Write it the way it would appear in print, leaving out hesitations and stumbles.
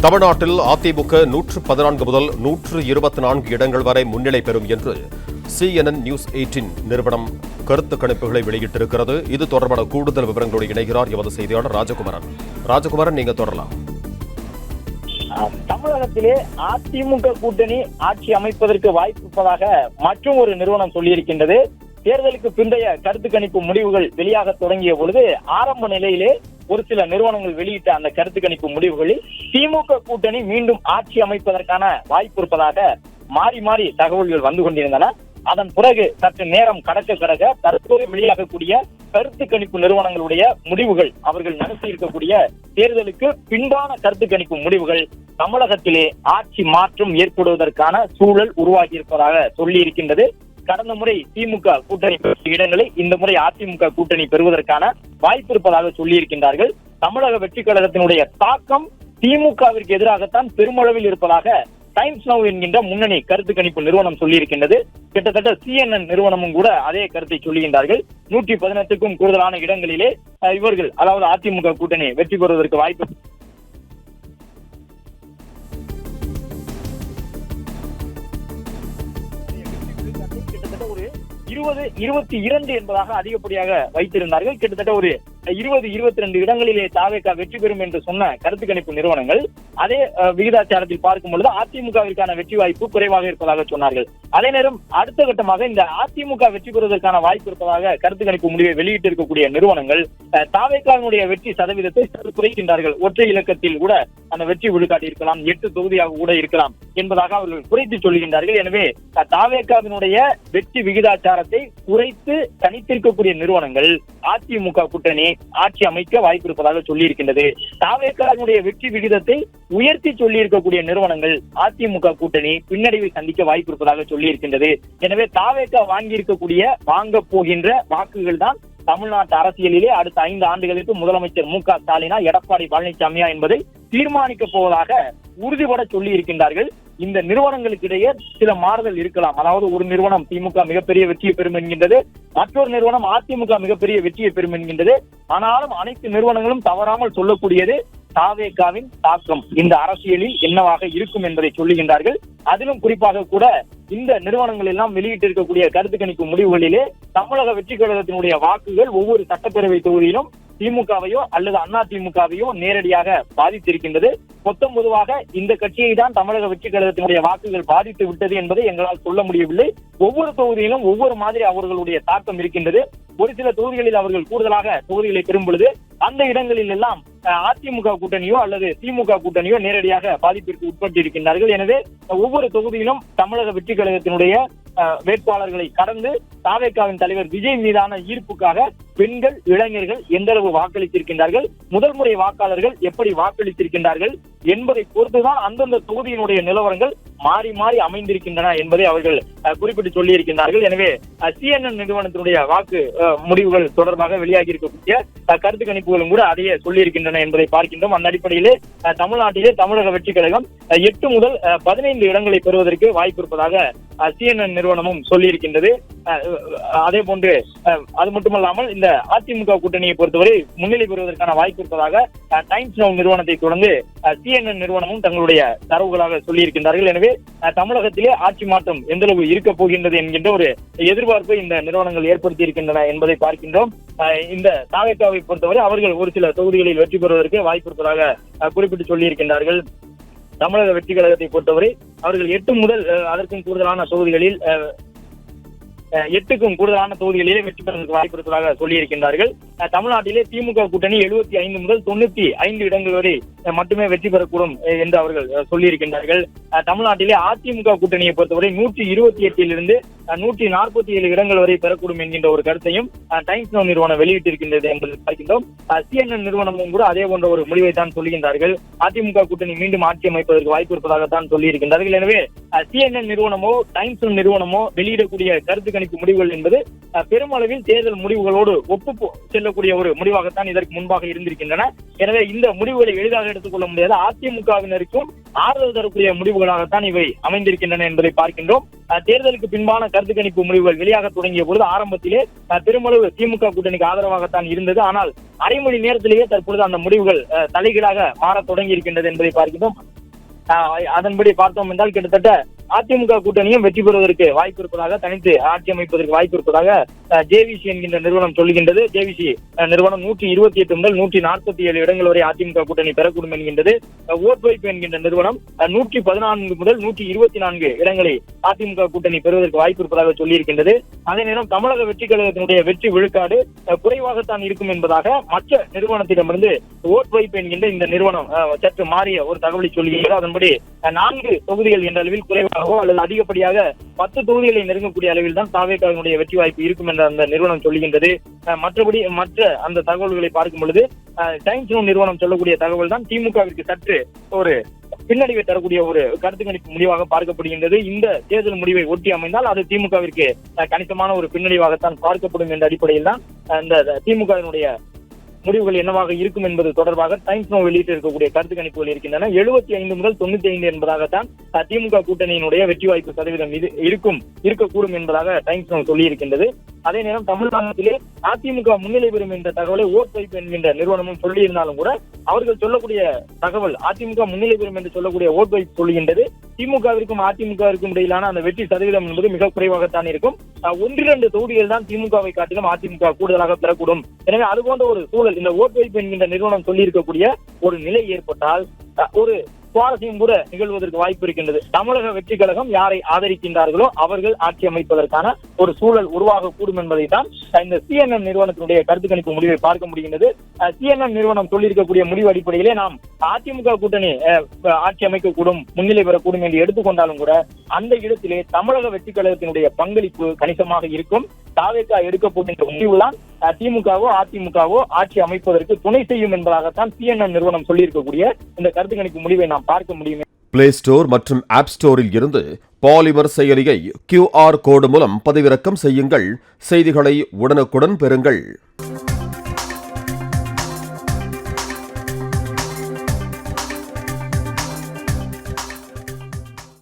தமிழ்நாட்டில் அதிமுக 114 முதல் 124 இடங்கள் வரை முன்னிலை பெறும் என்று CNN நியூஸ் 18 நிறுவனம் கருத்து கணிப்புகளை வெளியிட்டிருக்கிறது. இது தொடர்பான கூடுதல் விவரங்களோடு இணைகிறார் எமது செய்தியாளர் ராஜகுமாரன். ராஜகுமாரன், நீங்க தொடரலாம். தமிழகத்திலே அதிமுக கூட்டணி ஆட்சி அமைப்பதற்கு வாய்ப்பு இருப்பதாக மற்றும் ஒரு நிறுவனம் சொல்லியிருக்கின்றது. தேர்தலுக்கு பிந்தைய கருத்து கணிப்பு முடிவுகள் வெளியாக தொடங்கிய பொழுது ஆரம்ப நிலையிலே ஒரு சில நிறுவனங்கள் வெளியிட்ட அந்த கருத்து கணிப்பு முடிவுகளில் திமுக கூட்டணி மீண்டும் ஆட்சி அமைப்பதற்கான வாய்ப்பு இருப்பதாக மாறி மாறி தகவல்கள் வந்து கொண்டிருந்தன. அதன் பிறகு சற்று நேரம் கடக்க தற்போது வெளியாகக்கூடிய கருத்து கணிப்பு நிறுவனங்களுடைய முடிவுகள், அவர்கள் நடத்தி இருக்கக்கூடிய தேர்தலுக்கு பின்பான கருத்து கணிப்பு முடிவுகள் தமிழகத்திலே ஆட்சி மாற்றம் ஏற்படுவதற்கான சூழல் உருவாகி இருப்பதாக சொல்லி இருக்கின்றது. கடந்த முறை திமுக கூட்டணி பெற்ற இடங்களை இந்த முறை அதிமுக கூட்டணி பெறுவதற்கான வாய்ப்பு இருப்பதாக சொல்லி இருக்கின்றார்கள். தமிழக வெற்றி கழகத்தினுடைய தாக்கம் திமுகவிற்கு எதிராகத்தான் பெருமளவில் இருப்பதாக டைம்ஸ் நவ் என்கின்ற முன்னணி கருத்து கணிப்பு நிறுவனம் சொல்லி இருக்கின்றது. கிட்டத்தட்ட CNN நிறுவனமும் கூட அதே கருத்தை சொல்லுகின்றார்கள். 118க்கும் கூடுதலான இடங்களிலே இவர்கள், அதாவது அதிமுக கூட்டணி வெற்றி பெறுவதற்கு வாய்ப்பு கிட்டத்தட்ட ஒரு 22 என்பதாக அதிகப்படியாக வைத்திருந்தார்கள். கிட்டத்தட்ட ஒரு 22 இடங்களிலே தாவேகா வெற்றி பெறும் என்று சொன்ன கருத்து கணிப்பு நிறுவனங்கள் அதே விகிதாச்சாரத்தில் பார்க்கும் பொழுது அதிமுகவிற்கான வெற்றி வாய்ப்பு குறைவாக இருப்பதாக சொன்னார்கள். அதே நேரம் அடுத்த கட்டமாக இந்த அதிமுக வெற்றி பெறுவதற்கான வாய்ப்பு இருப்பதாக கருத்து கணிப்பு முடிவை வெளியிட்டு இருக்கக்கூடிய நிறுவனங்கள் தாவேகாவினுடைய வெற்றி சதவீதத்தை குறைக்கின்றார்கள். ஒற்றை இலக்கத்தில் கூட அந்த வெற்றி விழுக்காட்டி இருக்கலாம், 8 தொகுதியாக கூட இருக்கலாம் என்பதாக அவர்கள் குறைத்து சொல்கின்றார்கள். எனவே தாவேகாவினுடைய வெற்றி விகிதாச்சாரத்தை குறைத்து கணித்திருக்கக்கூடிய நிறுவனங்கள் அதிமுக கூட்டணி ஆட்சி அமைக்க வாய்ப்பு இருப்பதாக சொல்லி இருக்கின்றது. தாவேகாவினுடைய வெற்றி விகிதத்தை உயர்த்தி சொல்லி இருக்கக்கூடிய நிறுவனங்கள் அதிமுக கூட்டணி பின்னடைவை சந்திக்க வாய்ப்பு இருப்பதாக சொல்லி இருக்கின்றது. எனவே தாவேகா வாங்க போகின்ற வாக்குகள் தான் தமிழ்நாட்டு அரசியலிலே அடுத்த 5 ஆண்டுகளுக்கு முதலமைச்சர் மு க ஸ்டாலினா, எடப்பாடி பழனிசாமியா என்பதை தீர்மானிக்க போவதாக உறுதிபட சொல்லி இருக்கின்றார்கள். இந்த நிறுவனங்களுக்கு இடையே சில மாறுதல் இருக்கலாம். அதாவது ஒரு நிறுவனம் திமுக மிகப்பெரிய வெற்றியை பெறும் என்கின்றது, மற்றொரு நிறுவனம் அதிமுக மிகப்பெரிய வெற்றியை பெறும் என்கின்றது. ஆனாலும் அனைத்து நிறுவனங்களும் தவறாமல் சொல்லக்கூடியது தாவேகாவின் தாக்கம் இந்த அரசியலில் என்னவாக இருக்கும் என்பதை சொல்லுகின்றார்கள். அதிலும் குறிப்பாக கூட இந்த நிறுவனங்கள் எல்லாம் வெளியிட்டு இருக்கக்கூடிய கருத்து கணிப்பு முடிவுகளிலே தமிழக வெற்றி கழகத்தினுடைய வாக்குகள் ஒவ்வொரு சட்டப்பேரவை தொகுதியிலும் திமுகவையோ அல்லது அதிமுகவையோ நேரடியாக பாதித்திருக்கின்றது. மொத்தம் பொதுவாக இந்த கட்சியை தான் தமிழக வெற்றி கழகத்தினுடைய வாக்குகள் பாதித்து விட்டது என்பதை எங்களால் சொல்ல முடியவில்லை. ஒவ்வொரு தொகுதியிலும் ஒவ்வொரு மாதிரி அவர்களுடைய தாக்கம் இருக்கின்றது. ஒரு சில தொகுதிகளில் அவர்கள் கூடுதலாக தொகுதிகளை பெறும் பொழுது அந்த இடங்களில் எல்லாம் அதிமுக கூட்டணியோ அல்லது திமுக கூட்டணியோ நேரடியாக பாதிப்பிற்கு உட்பட்டு இருக்கின்றார்கள். எனவே ஒவ்வொரு தொகுதியிலும் தமிழக வெற்றி கழகத்தினுடைய வேட்பாளர்களை கடந்து தாவேகாவின் தலைவர் விஜய் மீதான ஈர்ப்புக்காக பெண்கள், இளைஞர்கள் எந்த அளவு வாக்களித்திருக்கின்றார்கள், முதல் முறை வாக்காளர்கள் எப்படி வாக்களித்திருக்கின்றார்கள் என்பதை பொறுத்துதான் அந்தந்த தொகுதியினுடைய நிலவரங்கள் மாறி மாறி அமைந்திருக்கின்றன என்பதை அவர்கள் குறிப்பிட்டு சொல்லி இருக்கின்றார்கள். எனவே CNN நிறுவனத்தினுடைய வாக்கு முடிவுகள் தொடர்பாக வெளியாகி இருக்கக்கூடிய கருத்து கணிப்புகளும் கூட அதையே சொல்லி இருக்கின்றன என்பதை பார்க்கின்றோம். அந்த அடிப்படையிலே தமிழ்நாட்டிலே தமிழக வெற்றி கழகம் 8 முதல் 15 இடங்களை பெறுவதற்கு வாய்ப்பு இருப்பதாக CNN நிறுவனமும் சொல்லி இருக்கின்றது. அதே போன்று அது மட்டுமல்லாமல் இந்த அதிமுக கூட்டணியை பொறுத்தவரை முன்னிலை பெறுவதற்கான வாய்ப்பு இருப்பதாக டைம்ஸ் நவ் நிறுவனத்தை தொடர்ந்து CNN நிறுவனமும் தங்களுடைய தரவுகளாக சொல்லி இருக்கின்றார்கள். எனவே தமிழகத்திலே ஆட்சி மாற்றம் எந்த அளவு இருக்க போகின்றது என்கின்ற ஒரு எதிர்பார்ப்பை இந்த நிறுவனங்கள் ஏற்படுத்தி இருக்கின்றன என்பதை பார்க்கின்றோம். இந்த தாவேகாவை பொறுத்தவரை அவர்கள் ஒரு சில தொகுதிகளில் வெற்றி பெறுவதற்கு வாய்ப்பு இருப்பதாக குறிப்பிட்டு சொல்லி இருக்கின்றார்கள். தமிழக வெற்றி கழகத்தை பொறுத்தவரை அவர்கள் 8 முதல் அதற்கும் கூடுதலான தொகுதிகளில் 8க்கும் கூடுதலான தொகுதிகளிலே வெற்றி பெறுவதற்கு வாய்ப்பு இருப்பதாக சொல்லி இருக்கின்றார்கள். தமிழ்நாட்டிலே திமுக கூட்டணி 75 முதல் 95 இடங்கள் வரை மட்டுமே வெற்றி பெறக்கூடும் என்று அவர்கள் சொல்லி இருக்கின்றார்கள். தமிழ்நாட்டிலே அதிமுக கூட்டணியை பொறுத்தவரை 128 147 இடங்கள் வரை பெறக்கூடும் என்கின்ற ஒரு கருத்தையும் டைம்ஸ் நவ் நிறுவனம் வெளியிட்டிருக்கின்றது என்பதை பார்க்கின்றோம். CNN நிறுவனமும் கூட அதே போன்ற ஒரு முடிவை தான் சொல்லுகின்றார்கள். அதிமுக கூட்டணி மீண்டும் ஆட்சி அமைப்பதற்கு வாய்ப்பு இருப்பதாகத்தான் சொல்லி இருக்கின்றார்கள். எனவே CNN நிறுவனமோ டைம்ஸ் நவ் நிறுவனமோ வெளியிடக்கூடிய கருத்து கணிப்பு முடிவுகள் என்பது பெருமளவில் தேர்தல் முடிவுகளோடு ஒப்பு செல்லக்கூடிய ஒரு முடிவாகத்தான் இதற்கு முன்பாக இருந்திருக்கின்றன. எனவே இந்த முடிவுகளை எளிதாக எடுத்துக்கொள்ள முடியாது. அதிமுகவினருக்கும் ஆறுதல் தரக்கூடிய முடிவுகளாகத்தான் இவை அமைந்திருக்கின்றன என்பதை பார்க்கின்றோம். தேர்தலுக்கு பின்பான கருத்து கணிப்பு முடிவுகள் வெளியாக தொடங்கிய பொழுது ஆரம்பத்திலே பெருமளவு திமுக கூட்டணிக்கு ஆதரவாகத்தான் இருந்தது. ஆனால் அரை மணி நேரத்திலேயே தற்பொழுது அந்த முடிவுகள் தலைகீழாக மாற தொடங்கி இருக்கின்றது என்பதை பார்க்கின்றோம். அதன்படி பார்த்தோம் என்றால் கிட்டத்தட்ட அதிமுக கூட்டணியும் வெற்றி பெறுவதற்கு வாய்ப்பு இருப்பதாக, தனித்து ஆட்சி அமைப்பதற்கு வாய்ப்பு இருப்பதாக ஜேவிசி என்கின்ற நிறுவனம் சொல்லுகின்றது. ஜேவிசி நிறுவனம் 128 முதல் 147 இடங்கள் வரை அதிமுக கூட்டணி பெறக்கூடும் என்கின்றது. ஓட் வைப்பு என்கின்ற நிறுவனம் 114 முதல் 124 இடங்களை அதிமுக கூட்டணி பெறுவதற்கு வாய்ப்பு இருப்பதாக சொல்லியிருக்கின்றது. அதே நேரம் தமிழக வெற்றி கழகத்தினுடைய வெற்றி விழுக்காடு குறைவாகத்தான் இருக்கும் என்பதாக மற்ற நிறுவனத்திடமிருந்து ஓட் வைப்பு என்கின்ற இந்த நிறுவனம் சற்று மாறிய ஒரு தகவலை சொல்லுகிறது. அதன்படி 4 தொகுதிகள் என்ற அளவில் குறைவாகவோ அல்லது அதிகப்படியாக 10 தொகுதிகளை நெருங்கக்கூடிய அளவில் தான் தாவேகாவினுடைய வெற்றி வாய்ப்பு இருக்கும் என்ற அந்த நிறுவனம் சொல்லுகின்றது. மற்றபடி மற்ற அந்த தகவல்களை பார்க்கும் பொழுது டைம்ஸ் நவ் நிறுவனம் சொல்லக்கூடிய தகவல் தான் திமுகவிற்கு சற்று ஒரு பின்னடைவை தரக்கூடிய ஒரு கருத்து கணிப்பு முடிவாக பார்க்கப்படுகின்றது. இந்த தேர்தல் முடிவை ஒட்டி அமைந்தால் அது திமுகவிற்கு கணிசமான ஒரு பின்னடைவாகத்தான் பார்க்கப்படும் என்ற அடிப்படையில் தான் இந்த திமுகவினுடைய முடிவுகள் என்னவாக இருக்கும் என்பது தொடர்பாக டைம்ஸ் நவ் வெளியிட்டு இருக்கக்கூடிய கருத்து கணிப்புகள் இருக்கின்றன. 75 முதல் 95 என்பதாகத்தான் திமுக கூட்டணியினுடைய வெற்றி வாய்ப்பு சதவீதம் இருக்கக்கூடும் என்பதாக டைம்ஸ் நவ் சொல்லி இருக்கின்றது. அதே நேரம் தமிழ்நாட்டிலே அதிமுக முன்னிலை பெறும் என்ற தகவலை ஓட் வைப்பு என்கின்ற நிறுவனமும் சொல்லியிருந்தாலும் கூட அவர்கள் சொல்லக்கூடிய தகவல் அதிமுக முன்னிலை பெறும் என்று சொல்லக்கூடிய ஓட் வைப்பு சொல்லுகின்றது. திமுகவிற்கும் அதிமுகவிற்கும் இடையிலான அந்த வெற்றி சதவீதம் என்பது மிக குறைவாகத்தான் இருக்கும். 1-2 தொகுதிகள் தான் திமுகவை காட்டிலும் அதிமுக கூடுதலாக பெறக்கூடும். எனவே அதுபோன்ற ஒரு சூழல் இந்த ஓட் வைப்பு என்கின்ற நிறுவனம் சொல்லி இருக்கக்கூடிய ஒரு நிலை ஏற்பட்டால் ஒரு சுவாரஸ்யம் கூட நிகழ்வதற்கு வாய்ப்பு இருக்கின்றது. தமிழக வெற்றி கழகம் யாரை ஆதரிக்கின்றார்களோ அவர்கள் ஆட்சி அமைப்பதற்கான ஒரு சூழல் உருவாகக்கூடும் என்பதை தான் இந்த CNN நிறுவனத்தினுடைய கருத்து கணிப்பு முடிவை பார்க்க முடிகின்றது. CNN நிறுவனம் சொல்லியிருக்கக்கூடிய முடிவு அடிப்படையிலே நாம் அதிமுக கூட்டணி ஆட்சி அமைக்கக்கூடும், முன்னிலை பெறக்கூடும் என்று எடுத்துக்கொண்டாலும் கூட அந்த இடத்திலே தமிழக வெற்றி கழகத்தினுடைய பங்களிப்பு கணிசமாக இருக்கும். தாவேகா எடுக்க போகின்ற முடிவுதான் திமுகவோ அதிமுகவோ ஆட்சி அமைப்பதற்கு துணை செய்யும் என்பதாகத்தான் CNN நிறுவனம் சொல்லியிருக்கக்கூடிய இந்த கருத்து கணிப்பு முடிவை நாம் பார்க்க முடியும். பிளே ஸ்டோர் மற்றும் ஆப் ஸ்டோரில் இருந்து பாலிமர் செயலியை QR கோடு மூலம் பதிவிறக்கம் செய்யுங்கள். செய்திகளை உடனுக்குடன் பெறுங்கள்.